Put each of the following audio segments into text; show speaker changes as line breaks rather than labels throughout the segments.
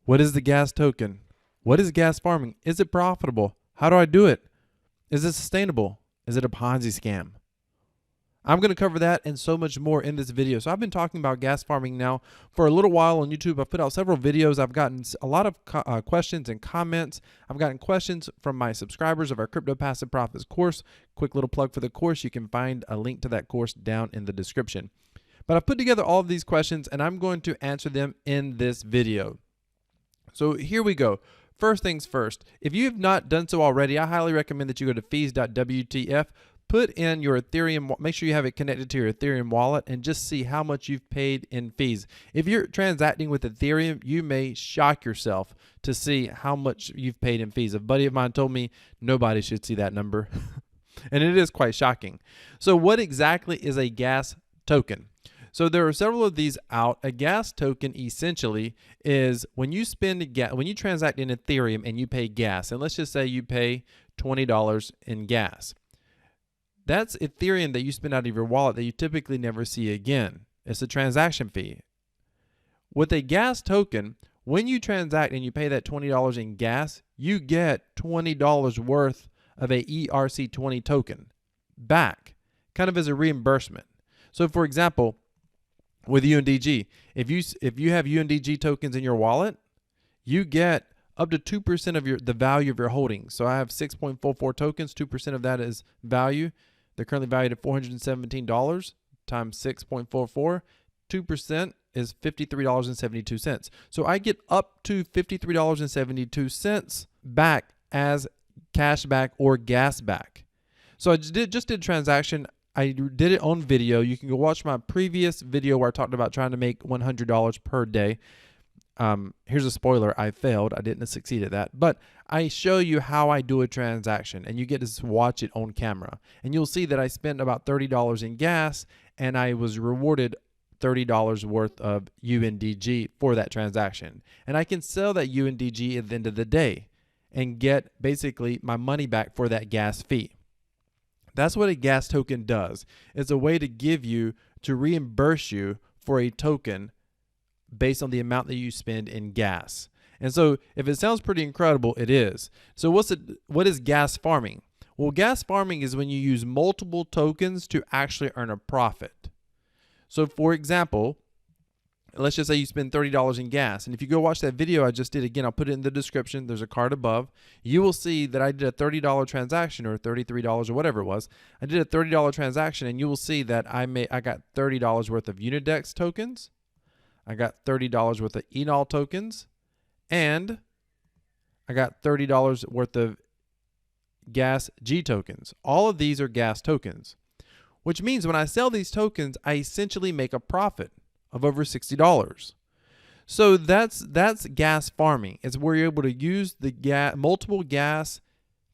What is the gas token? What is gas farming? Is it profitable? How do I do it? Is it sustainable? Is it a Ponzi scam? I'm going to cover that and so much more in this video. So I've been talking about gas farming now for a little while on YouTube. I've put out several videos. I've gotten a lot of questions and comments. I've gotten questions from my subscribers of our Crypto Passive Profits course. Quick little plug for the course. You can find a link to that course down in the description. But I've put together all of these questions and I'm going to answer them in this video. So here we go. First things first, if you have not done so already, I highly recommend that you go to fees.wtf, put in your Ethereum, make sure you have it connected to your Ethereum wallet, and just see how much you've paid in fees. If you're transacting with Ethereum, you may shock yourself to see how much you've paid in fees. A buddy of mine told me nobody should see that number, and it is quite shocking. So what exactly is a gas token? So there are several of these out. A gas token essentially is when you when you transact in Ethereum and you pay gas, and let's just say you pay $20 in gas. That's Ethereum that you spend out of your wallet that you typically never see again. It's a transaction fee. With a gas token, when you transact and you pay that $20 in gas, you get $20 worth of a ERC20 token back, kind of as a reimbursement. So for example, with UNDG, if you have UNDG tokens in your wallet, you get up to 2% of the value of your holdings. So I have 6.44 tokens, 2% of that is value. They're currently valued at $417 times 6.44. 2% is $53.72. So I get up to $53.72 back as cash back or gas back. So I just did a transaction. I did it on video. You can go watch my previous video where I talked about trying to make $100 per day. Here's a spoiler. I failed. I didn't succeed at that. But I show you how I do a transaction, and you get to watch it on camera. And you'll see that I spent about $30 in gas, and I was rewarded $30 worth of UNDG for that transaction. And I can sell that UNDG at the end of the day and get basically my money back for that gas fee. That's what a gas token does. It's a way to reimburse you for a token based on the amount that you spend in gas. And so if it sounds pretty incredible, it is. So what is gas farming? Well, gas farming is when you use multiple tokens to actually earn a profit. So for example, let's just say you spend $30 in gas. And if you go watch that video I just did, again, I'll put it in the description. There's a card above. You will see that I did a $30 transaction, or $33 or whatever it was. I did a $30 transaction, and you will see that I got $30 worth of UniDex tokens. I got $30 worth of Ethanol tokens, and I got $30 worth of GASG tokens. All of these are gas tokens, which means when I sell these tokens, I essentially make a profit of over $60. So that's gas farming. It's where you're able to use the multiple gas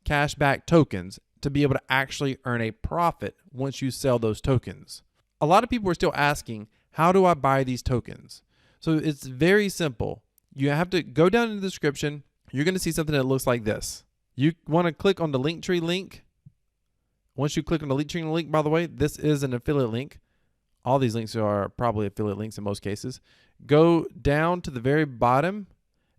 cashback tokens to be able to actually earn a profit once you sell those tokens. A lot of people are still asking, how do I buy these tokens? So it's very simple. You have to go down in the description. You're going to see something that looks like this. You want to click on the Linktree link. Once you click on the Linktree link, by the way, this is an affiliate link. All these links are probably affiliate links in most cases. Go down to the very bottom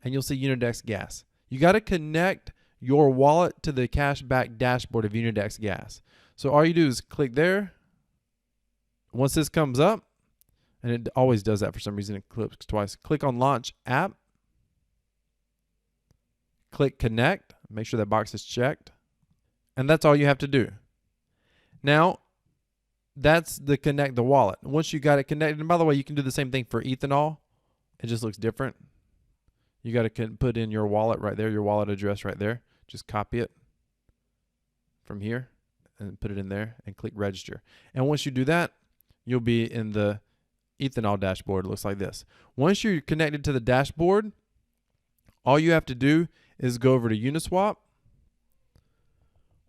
and you'll see UniDexGas. You got to connect your wallet to the cashback dashboard of UniDexGas. So all you do is click there. Once this comes up, and it always does that for some reason, it clicks twice. Click on Launch App. Click Connect. Make sure that box is checked. And that's all you have to do. Now, that's the connect the wallet. Once you got it connected, and by the way, you can do the same thing for Ethanol. It just looks different. You got to put in your wallet right there, your wallet address right there. Just copy it from here and put it in there and click register. And once you do that, you'll be in the Ethanol dashboard. It looks like this. Once you're connected to the dashboard, all you have to do is go over to Uniswap.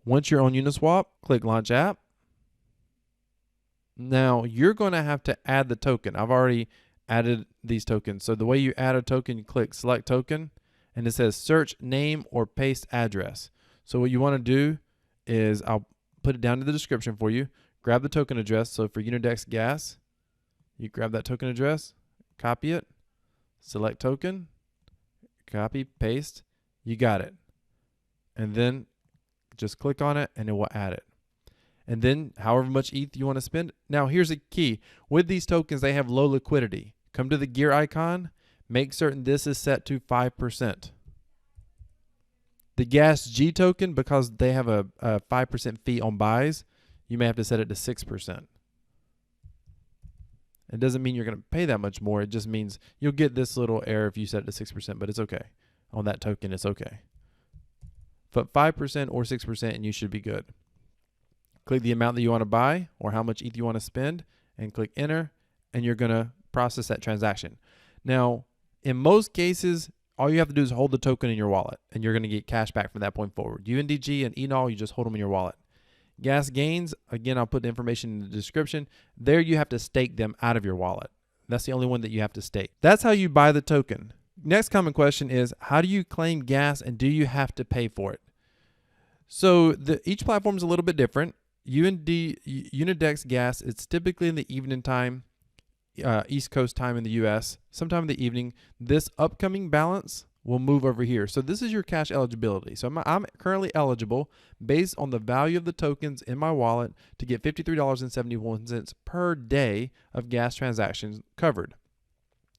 Once you're on Uniswap, click Launch App. Now you're going to have to add the token. I've already added these tokens. So the way you add a token, you click Select Token, and it says Search Name or Paste Address. So what you want to do is, I'll put it down in the description for you. Grab the token address. So for UniDexGas, you grab that token address, copy it, select token, copy, paste, you got it. And then just click on it and it will add it. And then however much ETH you want to spend. Now here's a key. With these tokens, they have low liquidity. Come to the gear icon, make certain this is set to 5%. The GASG token, because they have a 5% fee on buys, you may have to set it to 6%. It doesn't mean you're going to pay that much more. It just means you'll get this little error if you set it to 6%, but it's okay. On that token, it's okay. But 5% or 6% and you should be good. Click the amount that you want to buy or how much ETH you want to spend and click enter, and you're going to process that transaction. Now, in most cases, all you have to do is hold the token in your wallet and you're going to get cash back from that point forward. UNDG and Ethanol, you just hold them in your wallet. Gas gains, again, I'll put the information in the description. There you have to stake them out of your wallet. That's the only one that you have to stake. That's how you buy the token. Next common question is, how do you claim gas and do you have to pay for it? So each platform is a little bit different. UniDexGas, it's typically in the evening time, East Coast time in the US, sometime in the evening. This upcoming balance will move over here. So this is your cash eligibility. So I'm currently eligible based on the value of the tokens in my wallet to get $53.71 per day of gas transactions covered.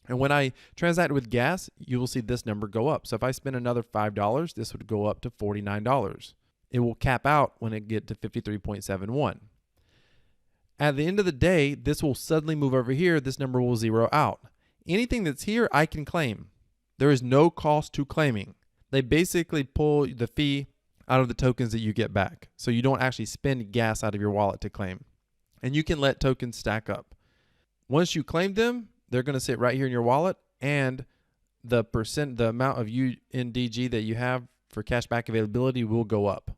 And when I transact with gas, you will see this number go up. So if I spend another $5, this would go up to $49. It will cap out when it get to 53.71. At the end of the day, this will suddenly move over here. This number will zero out. Anything that's here, I can claim. There is no cost to claiming. They basically pull the fee out of the tokens that you get back. So you don't actually spend gas out of your wallet to claim. And you can let tokens stack up. Once you claim them, they're going to sit right here in your wallet, and the amount of UNDG that you have for cashback availability will go up.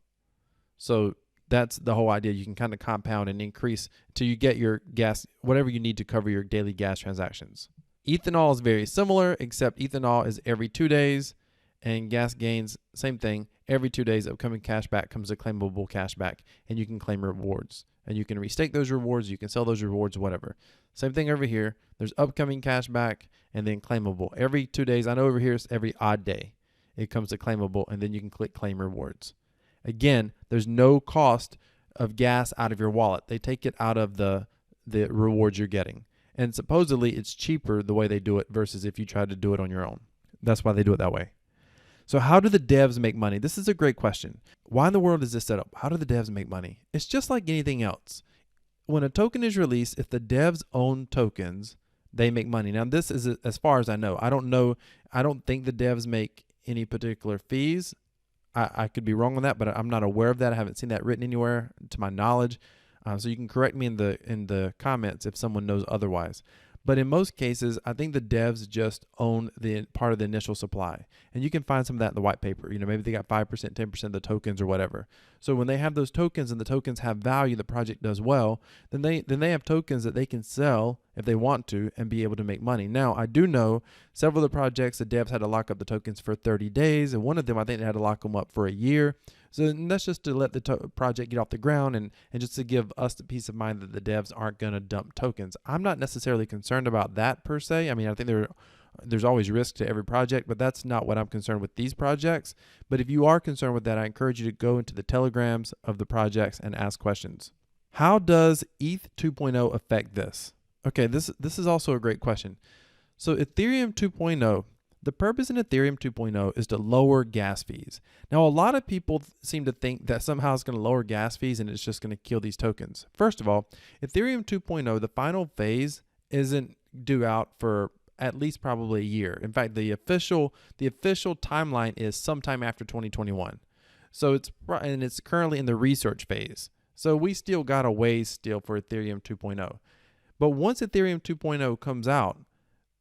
So that's the whole idea. You can kind of compound and increase till you get your gas, whatever you need to cover your daily gas transactions. Ethanol is very similar, except ethanol is every 2 days, and gas gains, same thing. Every 2 days, upcoming cashback comes a claimable cashback, and you can claim rewards. And you can restake those rewards, you can sell those rewards, whatever. Same thing over here. There's upcoming cashback and then claimable. Every 2 days, I know over here it's every odd day. It comes to claimable, and then you can click claim rewards. Again, there's no cost of gas out of your wallet. They take it out of the rewards you're getting. And supposedly it's cheaper the way they do it versus if you try to do it on your own. That's why they do it that way. So how do the devs make money? This is a great question. Why in the world is this set up? How do the devs make money? It's just like anything else. When a token is released, if the devs own tokens, they make money. Now this is as far as I know. I don't know. I don't think the devs make any particular fees. I could be wrong on that, but I'm not aware of that. I haven't seen that written anywhere to my knowledge. So you can correct me in the comments if someone knows otherwise. But in most cases, I think the devs just own the part of the initial supply. And you can find some of that in the white paper. You know, maybe they got 5%, 10% of the tokens or whatever. So when they have those tokens and the tokens have value, the project does well, then they have tokens that they can sell if they want to and be able to make money. Now, I do know several of the projects, the devs had to lock up the tokens for 30 days. And one of them, I think they had to lock them up for a year. So that's just to let the project get off the ground and just to give us the peace of mind that the devs aren't going to dump tokens. I'm not necessarily concerned about that per se. I mean, I think there's always risk to every project, but that's not what I'm concerned with these projects. But if you are concerned with that, I encourage you to go into the telegrams of the projects and ask questions. How does ETH 2.0 affect this? Okay, this is also a great question. So Ethereum 2.0, the purpose in Ethereum 2.0 is to lower gas fees. Now, a lot of people seem to think that somehow it's going to lower gas fees and it's just going to kill these tokens. First of all, Ethereum 2.0, the final phase isn't due out for at least probably a year. In fact, the official timeline is sometime after 2021. So it's currently in the research phase. So we still got a ways still for Ethereum 2.0. But once Ethereum 2.0 comes out,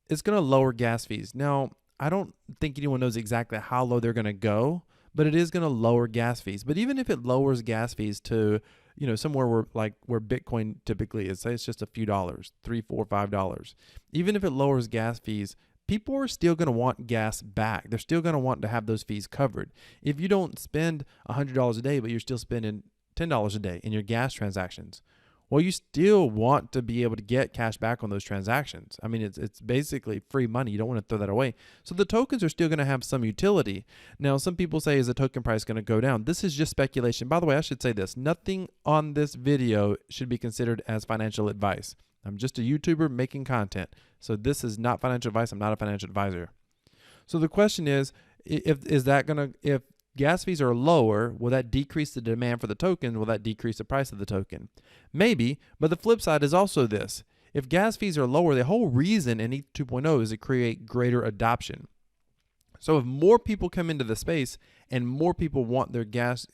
it's going to lower gas fees. Now, I don't think anyone knows exactly how low they're going to go, but it is going to lower gas fees. But even if it lowers gas fees to, you know, somewhere where Bitcoin typically is, say it's just a few dollars, $3, $4, $5. Even if it lowers gas fees, people are still going to want gas back. They're still going to want to have those fees covered. If you don't spend $100 a day, but you're still spending $10 a day in your gas transactions, Well, you still want to be able to get cash back on those transactions. I mean, it's basically free money. You don't want to throw that away. So the tokens are still going to have some utility. Now, some people say, is the token price going to go down? This is just speculation. By the way, I should say this. Nothing on this video should be considered as financial advice. I'm just a YouTuber making content. So this is not financial advice. I'm not a financial advisor. So the question is, if gas fees are lower, will that decrease the demand for the token? Will that decrease the price of the token? Maybe, but the flip side is also this. If gas fees are lower, the whole reason in ETH 2.0 is to create greater adoption. So if more people come into the space and more people want their gas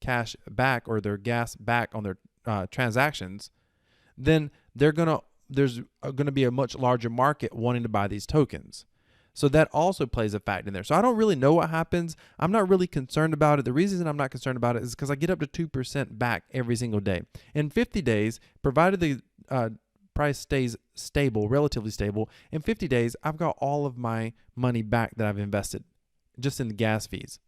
cash back or their gas back on their transactions, then there's gonna be a much larger market wanting to buy these tokens. So that also plays a factor in there. So I don't really know what happens. I'm not really concerned about it. The reason I'm not concerned about it is because I get up to 2% back every single day. In 50 days, provided the price stays stable, relatively stable, in 50 days, I've got all of my money back that I've invested just in the gas fees.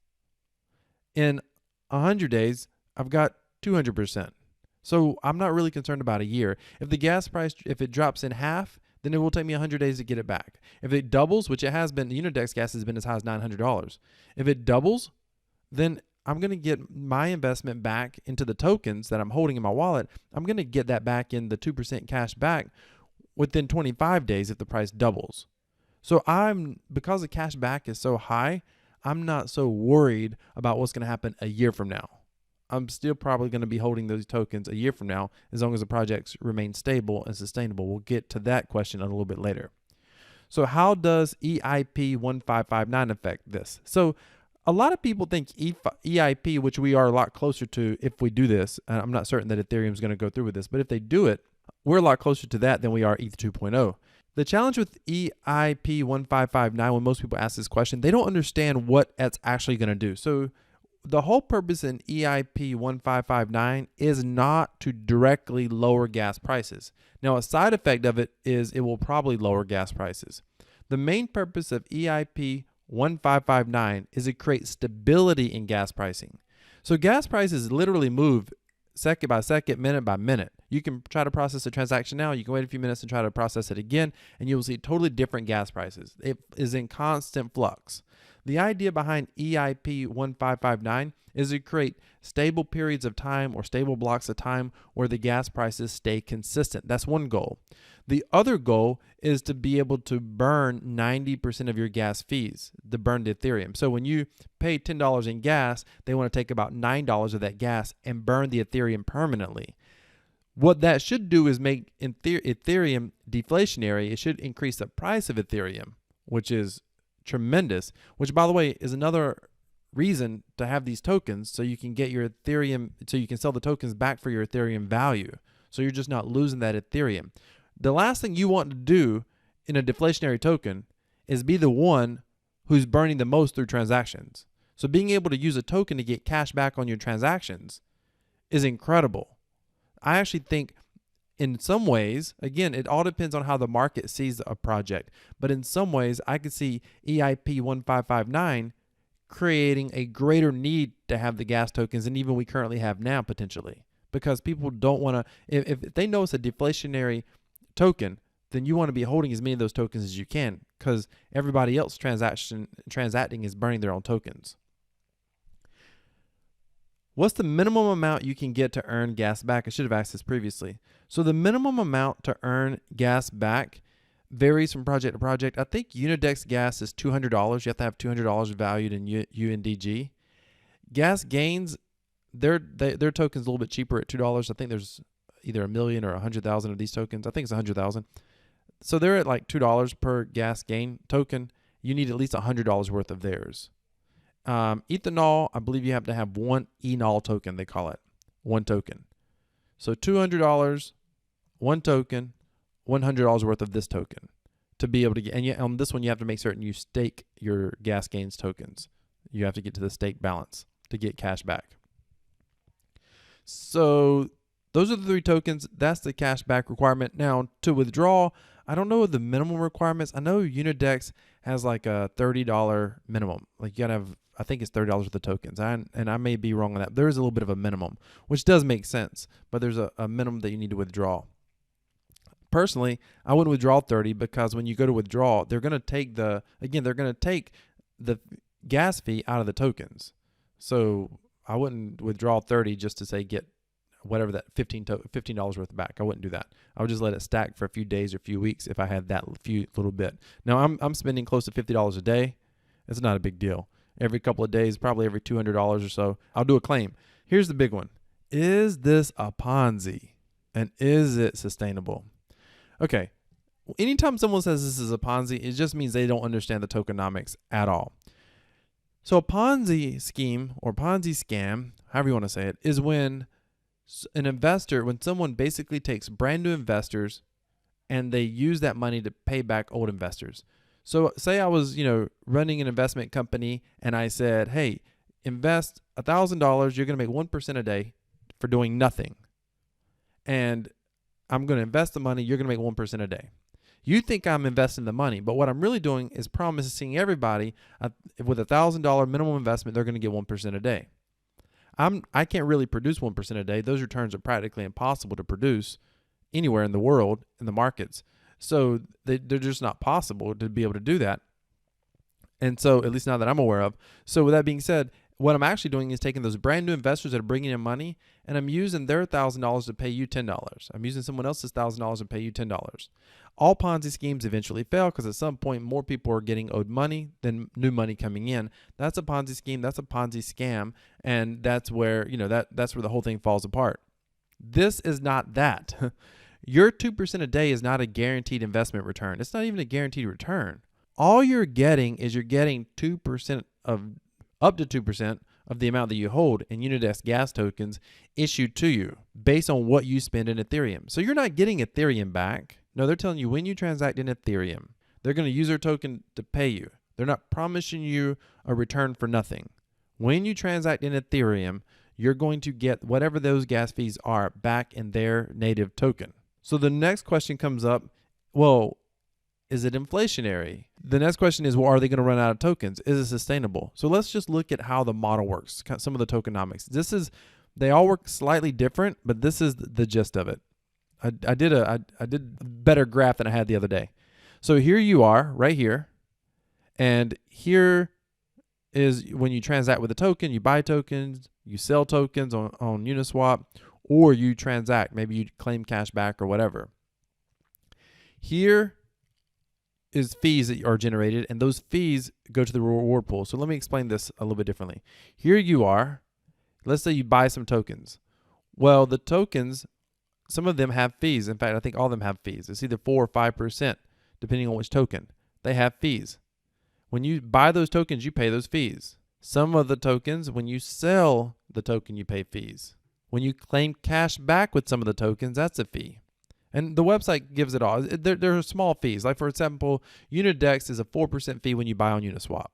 In 100 days, I've got 200%. So I'm not really concerned about a year. If the gas price, if it drops in half, then it will take me 100 days to get it back. If it doubles, which it has been, UniDexGas has been as high as $900. If it doubles, then I'm going to get my investment back into the tokens that I'm holding in my wallet. I'm going to get that back in the 2% cash back within 25 days if the price doubles. So because the cash back is so high, I'm not so worried about what's going to happen a year from now. I'm still probably going to be holding those tokens a year from now as long as the projects remain stable and sustainable. We'll get to that question a little bit later. So how does EIP 1559 affect this? So a lot of people think EIP, which we are a lot closer to if we do this, and I'm not certain that Ethereum is going to go through with this, but if they do it, we're a lot closer to that than we are ETH 2.0. The challenge with EIP 1559, when most people ask this question, they don't understand what it's actually going to do. So the whole purpose in EIP 1559 is not to directly lower gas prices. Now, a side effect of it is it will probably lower gas prices. The main purpose of EIP 1559 is to create stability in gas pricing. So gas prices literally move second by second, minute by minute. You can try to process a transaction now, you can wait a few minutes and try to process it again, and you will see totally different gas prices. It is in constant flux. The idea behind EIP 1559 is to create stable periods of time or stable blocks of time where the gas prices stay consistent. That's one goal. The other goal is to be able to burn 90% of your gas fees, to burn the Ethereum. So when you pay $10 in gas, they want to take about $9 of that gas and burn the Ethereum permanently. What that should do is make Ethereum deflationary. It should increase the price of Ethereum, which is tremendous, which by the way is another reason to have these tokens, so you can get your Ethereum, so you can sell the tokens back for your Ethereum value. So you're just not losing that Ethereum. The last thing you want to do in a deflationary token is be the one who's burning the most through transactions. So being able to use a token to get cash back on your transactions is incredible. I actually think in some ways, again, it all depends on how the market sees a project. But in some ways, I could see EIP 1559 creating a greater need to have the gas tokens than even we currently have now, potentially. Because people don't want to, if they know it's a deflationary token, then you want to be holding as many of those tokens as you can, because everybody else transacting is burning their own tokens. What's the minimum amount you can get to earn gas back? I should have asked this previously. So the minimum amount to earn gas back varies from project to project. I think UniDexGas is $200. You have to have $200 valued in UNDG. Gas Gains, their token's a little bit cheaper at $2. I think there's either 1 million or 100,000 of these tokens. I think it's 100,000. So they're at like $2 per gas gain token. You need at least $100 worth of theirs. Ethanol, I believe you have to have one Ethanol token, they call it. One token. So $200, one token, $100 worth of this token to be able to get, and on this one you have to make certain you stake your gas gains tokens. You have to get to the stake balance to get cash back. So those are the 3 tokens. That's the cash back requirement. Now to withdraw, I don't know the minimum requirements. I know UniDex has like a $30 minimum. Like you gotta have I think it's $30 worth of tokens. And I may be wrong on that. There is a little bit of a minimum, which does make sense, but there's a minimum that you need to withdraw. Personally, I wouldn't withdraw 30 because when you go to withdraw, they're going to take they're going to take the gas fee out of the tokens. So I wouldn't withdraw 30 just to say get whatever that $15 worth back. I wouldn't do that. I would just let it stack for a few days or a few weeks if I had that few little bit. Now I'm spending close to $50 a day. It's not a big deal. Every couple of days, probably every $200 or so, I'll do a claim. Here's the big one. Is this a Ponzi? And is it sustainable? Okay, anytime someone says this is a Ponzi, it just means they don't understand the tokenomics at all. So a Ponzi scheme or Ponzi scam, however you want to say it, is when when someone basically takes brand new investors and they use that money to pay back old investors. So say I was, running an investment company and I said, hey, invest $1,000, you're going to make 1% a day for doing nothing. And I'm going to invest the money, you're going to make 1% a day. You think I'm investing the money, but what I'm really doing is promising everybody with $1,000 minimum investment, they're going to get 1% a day. I can't really produce 1% a day. Those returns are practically impossible to produce anywhere in the world, in the markets. So they're just not possible to be able to do that. And so, at least not that I'm aware of. So with that being said, what I'm actually doing is taking those brand new investors that are bringing in money, and I'm using their $1,000 to pay you $10. I'm using someone else's $1,000 to pay you $10. All Ponzi schemes eventually fail because at some point more people are getting owed money than new money coming in. That's a Ponzi scheme. That's a Ponzi scam, and that's where that's where the whole thing falls apart. This is not that. Your 2% a day is not a guaranteed investment return. It's not even a guaranteed return. All you're getting is 2% of up to 2% of the amount that you hold in UniDexGas tokens issued to you based on what you spend in Ethereum. So you're not getting Ethereum back. No, they're telling you when you transact in Ethereum, they're going to use their token to pay you. They're not promising you a return for nothing. When you transact in Ethereum, you're going to get whatever those gas fees are back in their native token. So the next question comes up, well, is it inflationary? The next question is, well, are they going to run out of tokens? Is it sustainable? So let's just look at how the model works, some of the tokenomics. They all work slightly different, but this is the gist of it. I did a better graph than I had the other day. So here you are right here, and here is when you transact with a token, you buy tokens, you sell tokens on Uniswap, or you transact, maybe you claim cash back or whatever. Here is fees that are generated, and those fees go to the reward pool. So let me explain this a little bit differently. Here you are. Let's say you buy some tokens. Well, the tokens, some of them have fees. In fact, I think all of them have fees. It's either 4 or 5%, depending on which token. They have fees. When you buy those tokens, you pay those fees. Some of the tokens, when you sell the token, you pay fees. When you claim cash back with some of the tokens, that's a fee. And the website gives it all. There are small fees. Like, for example, Unidex is a 4% fee when you buy on Uniswap.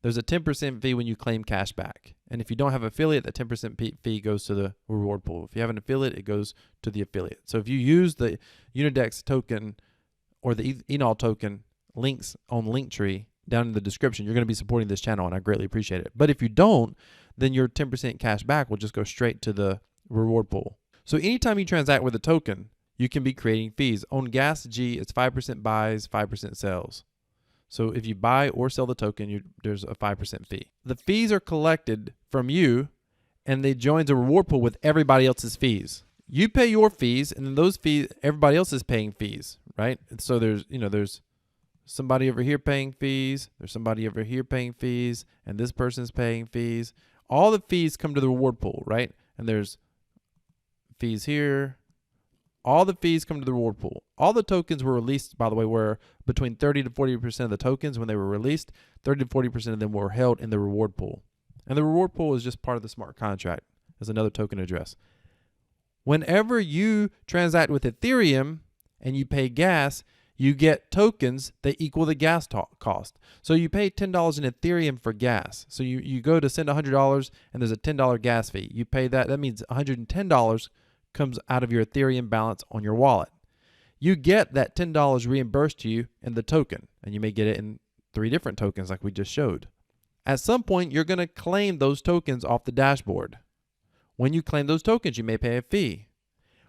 There's a 10% fee when you claim cash back. And if you don't have affiliate, that 10% fee goes to the reward pool. If you have an affiliate, it goes to the affiliate. So if you use the Unidex token or the Ethanol token links on Linktree down in the description, you're going to be supporting this channel, and I greatly appreciate it. But if you don't, then your 10% cash back will just go straight to the reward pool. So anytime you transact with a token, you can be creating fees. On GASG, it's 5% buys, 5% sells. So if you buy or sell the token, there's a 5% fee. The fees are collected from you, and they join the reward pool with everybody else's fees. You pay your fees, and then those fees, everybody else is paying fees, right? And so there's somebody over here paying fees, there's somebody over here paying fees, and this person's paying fees. All the fees come to the reward pool, right? And there's fees here. All the fees come to the reward pool. All the tokens were released, by the way, were between 30 to 40% of the tokens when they were released. 30 to 40% of them were held in the reward pool. And the reward pool is just part of the smart contract as another token address. Whenever you transact with Ethereum and you pay gas, you get tokens that equal the gas cost. So you pay $10 in Ethereum for gas. So you go to send $100 and there's a $10 gas fee. You pay that. That means $110 comes out of your Ethereum balance on your wallet. You get that $10 reimbursed to you in the token, and you may get it in 3 different tokens like we just showed. At some point, you're going to claim those tokens off the dashboard. When you claim those tokens, you may pay a fee.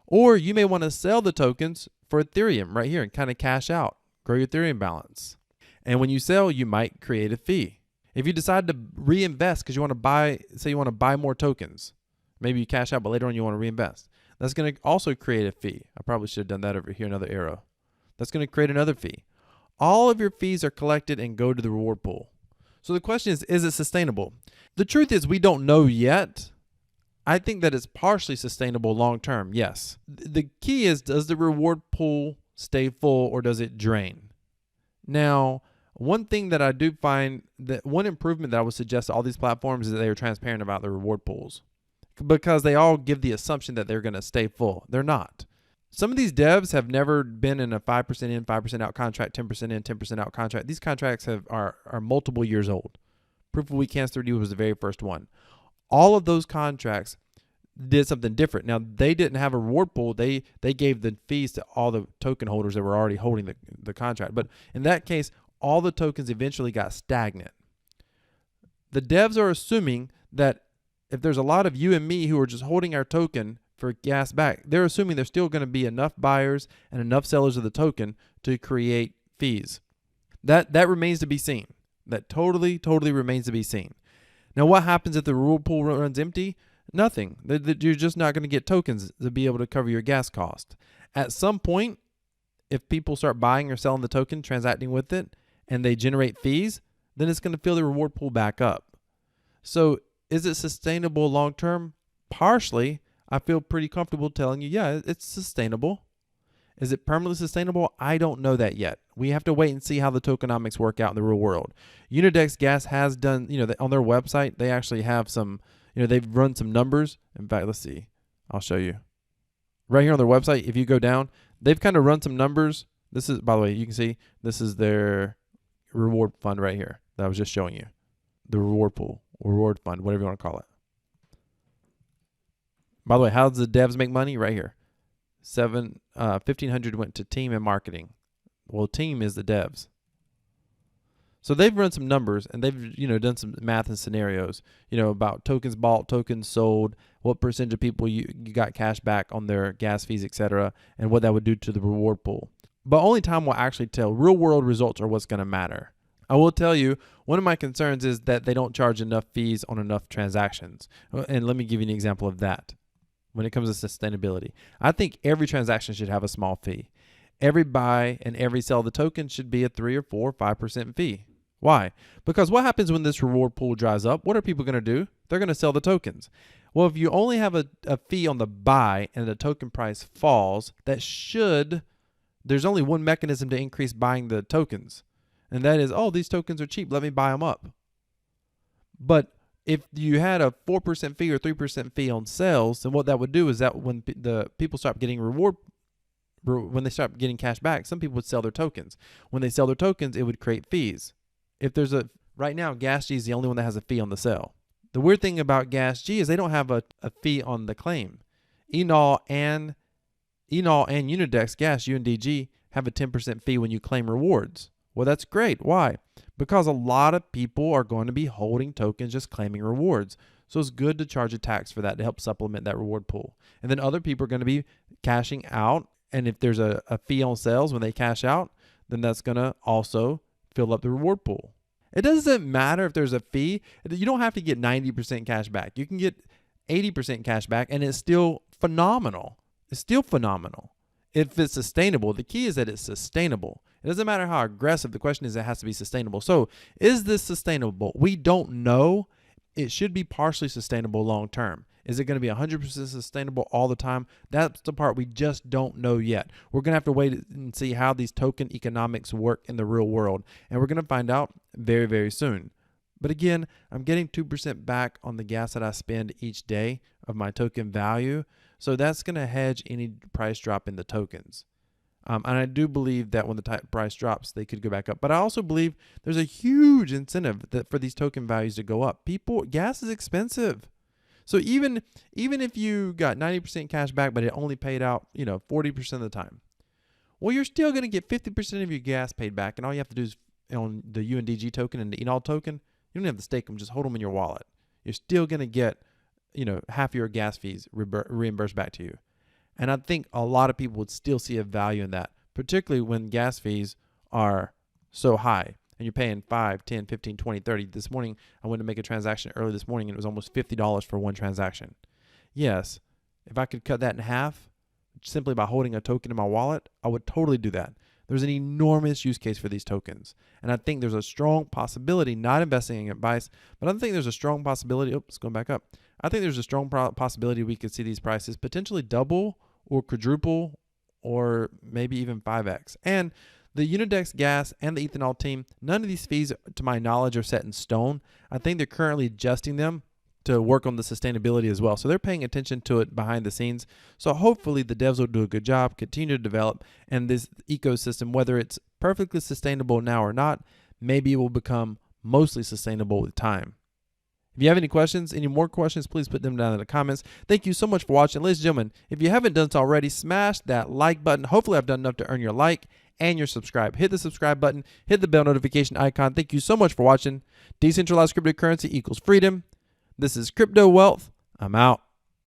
Or you may want to sell the tokens for Ethereum right here and kind of cash out, grow your Ethereum balance. And when you sell, you might create a fee. If you decide to reinvest because you want to buy, say you want to buy more tokens, maybe you cash out, but later on you want to reinvest. That's going to also create a fee. I probably should have done that over here, another arrow. That's going to create another fee. All of your fees are collected and go to the reward pool. So the question is it sustainable? The truth is we don't know yet. I think that it's partially sustainable long term, yes. The key is, does the reward pool stay full or does it drain? Now, one thing that I do find, that one improvement that I would suggest to all these platforms is that they are transparent about the reward pools, because they all give the assumption that they're going to stay full. They're not. Some of these devs have never been in a 5% in, 5% out contract, 10% in, 10% out contract. These contracts are multiple years old. Proof of Week Cans 3D was the very first one. All of those contracts did something different. Now, they didn't have a reward pool. They gave the fees to all the token holders that were already holding the contract. But in that case, all the tokens eventually got stagnant. The devs are assuming that if there's a lot of you and me who are just holding our token for gas back, they're assuming there's still going to be enough buyers and enough sellers of the token to create fees. That remains to be seen. That totally remains to be seen. Now, what happens if the reward pool runs empty? Nothing. You're just not going to get tokens to be able to cover your gas cost. At some point, if people start buying or selling the token, transacting with it, and they generate fees, then it's going to fill the reward pool back up. So is it sustainable long term? Partially. I feel pretty comfortable telling you, yeah, it's sustainable. Is it permanently sustainable? I don't know that yet. We have to wait and see how the tokenomics work out in the real world. UniDexGas has done, on their website, they actually have some, they've run some numbers. In fact, let's see. I'll show you. Right here on their website, if you go down, they've kind of run some numbers. This is, by the way, you can see this is their reward fund right here that I was just showing you. The reward pool, reward fund, whatever you want to call it. By the way, how does the devs make money? Right here. 1,500 went to team and marketing. Well, team is the devs. So they've run some numbers and they've, done some math and scenarios, about tokens bought, tokens sold, what percentage of people you got cash back on their gas fees, etc., and what that would do to the reward pool. But only time will actually tell. Real world results are what's going to matter. I will tell you, one of my concerns is that they don't charge enough fees on enough transactions. And let me give you an example of that. When it comes to sustainability, I think every transaction should have a small fee. Every buy and every sell of the token should be a 3 or 4 or 5% fee. Why? Because what happens when this reward pool dries up? What are people going to do? They're going to sell the tokens. Well, if you only have a fee on the buy and the token price falls, there's only one mechanism to increase buying the tokens. And that is, these tokens are cheap. Let me buy them up. But if you had a 4% fee or 3% fee on sales, then what that would do is that when the people start getting when they start getting cash back, some people would sell their tokens. When they sell their tokens, it would create fees. Right now, GASG is the only one that has a fee on the sale. The weird thing about GASG is they don't have a fee on the claim. Ethanol and UniDexGas, UNDG, have a 10% fee when you claim rewards. Well, that's great. Why? Because a lot of people are going to be holding tokens just claiming rewards. So it's good to charge a tax for that to help supplement that reward pool. And then other people are going to be cashing out. And if there's a fee on sales when they cash out, then that's going to also fill up the reward pool. It doesn't matter if there's a fee. You don't have to get 90% cash back. You can get 80% cash back and it's still phenomenal. It's still phenomenal. If it's sustainable, the key is that it's sustainable. It doesn't matter how aggressive. The question is it has to be sustainable. So is this sustainable? We don't know. It should be partially sustainable long term. Is it going to be 100% sustainable all the time? That's the part we just don't know yet. We're going to have to wait and see how these token economics work in the real world. And we're going to find out very, very soon. But again, I'm getting 2% back on the gas that I spend each day of my token value. So that's going to hedge any price drop in the tokens. And I do believe that when the price drops, they could go back up. But I also believe there's a huge incentive for these token values to go up. Gas is expensive. So even if you got 90% cash back, but it only paid out, 40% of the time, well, you're still going to get 50% of your gas paid back. And all you have to do is on the UNDG token and the Ethanol token, You don't have to stake them, just hold them in your wallet. You're still going to get, half your gas fees reimbursed back to you. And I think a lot of people would still see a value in that, particularly when gas fees are so high and you're paying 5, 10, 15, 20, 30. This morning, I went to make a transaction early this morning and it was almost $50 for one transaction. Yes, if I could cut that in half simply by holding a token in my wallet, I would totally do that. There's an enormous use case for these tokens. And I think there's a strong possibility, not investing in advice, but I think there's a strong possibility. Oops, going back up. I think there's a strong possibility we could see these prices potentially double or quadruple or maybe even 5x. And the UniDexGas and the Ethanol team, none of these fees, to my knowledge, are set in stone. I think they're currently adjusting them to work on the sustainability as well. So they're paying attention to it behind the scenes. So hopefully the devs will do a good job, continue to develop, and this ecosystem, whether it's perfectly sustainable now or not, maybe it will become mostly sustainable with time. If you have any questions, any more questions, please put them down in the comments. Thank you so much for watching. Ladies and gentlemen, if you haven't done so already, smash that like button. Hopefully I've done enough to earn your like and your subscribe. Hit the subscribe button, hit the bell notification icon. Thank you so much for watching. Decentralized cryptocurrency equals freedom. This is Crypto Wealth. I'm out.